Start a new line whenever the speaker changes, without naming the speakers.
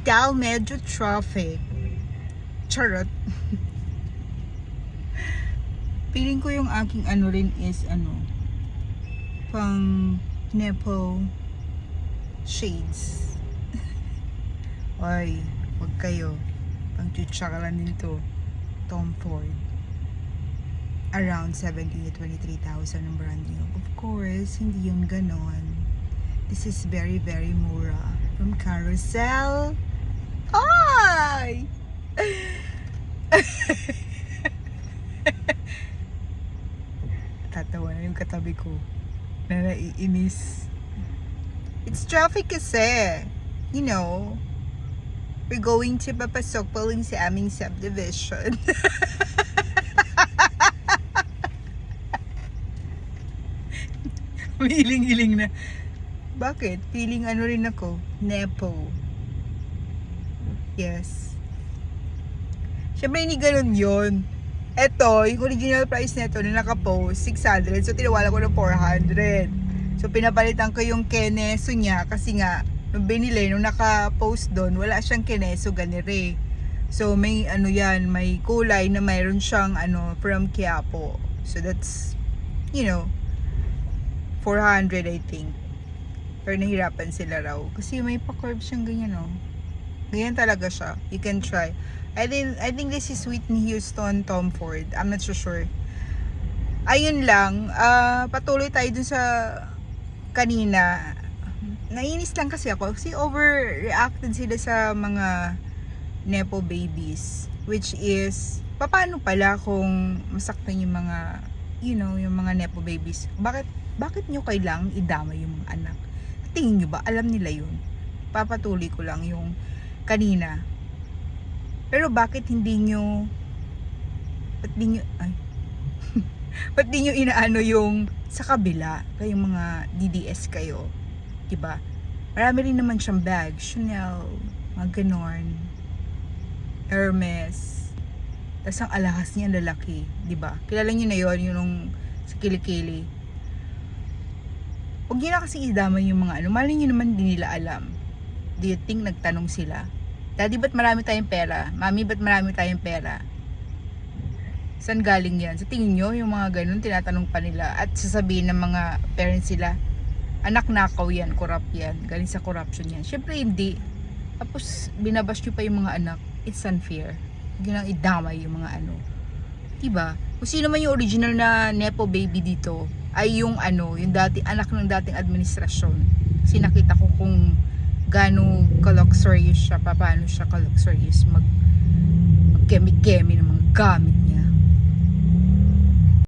dahil medyo traffic. Charot. Feeling ko yung aking ano rin is pang Nepo shades. Ay, wag kayo. Pang chuchakalan din to. Tom Ford. Around 17 to 23,000 ang brand new. Of course, hindi yung ganon. This is very, very mura. From Carousel. Ay! Tatawa na yung katabi ko na naiinis. It's traffic kasi. You know, we're going to papasok pa lang sa aming subdivision. Hiling-hiling na. Bakit? Feeling ano rin ako? Nepo. Yes. Siyempre hindi ganun yun. Eto, yung original price nito na nakapost, 600. So, tinawala ko ng 400. So, pinapalitan ko yung keneso niya kasi nga, nung binili, nung nakapost doon, wala siyang keneso ganire. So, may ano yan, may kulay na mayroon siyang from Quiapo. So, that's, 400 I think. Pero nahirapan sila raw. Kasi may pa-curve siyang ganyan, oh. Ganyan talaga siya. You can try. I think this is Whitney Houston Tom Ford. I'm not so sure. Ayun lang. Patuloy tayo dun sa kanina. Nainis lang kasi ako. Kasi overreacted sila sa mga Nepo babies. Which is, paano pala kung masaktan yung mga, yung mga Nepo babies? Bakit nyo kailangang idamay yung mga anak? Tingin nyo ba? Alam nila yun. Papatuloy ko lang yung kanina. Pero bakit hindi nyo ba't di nyo inaano yung sa kabila kayong mga DDS kayo, diba? Marami rin naman siyang bag, Chanel, mga ganon, Hermes, tas ang alahas niya lalaki, diba? Kilala nyo na yun, yung sa kilikili. Huwag nyo na kasi idamay yung mga mali nyo naman di nila alam. Do you think nagtanong sila? Daddy, ba't marami tayong pera? Mami, ba't marami tayong pera? Saan galing yan? Sa tingin nyo, yung mga ganun, tinatanong pa nila. At sasabihin ng mga parents sila, anak nakaw yan, corrupt yan, galing sa corruption yan. Syempre hindi. Tapos, binabash nyo pa yung mga anak. It's unfair. Huwag nyo nang idamay yung mga Diba? Kung sino man yung original na Nepo baby dito, ay yung yung anak ng dating administrasyon. Kasi nakita ko kung gaano ka-luxurious siya, paano siya ka-luxurious mag-kemi-kemi ng mga gamit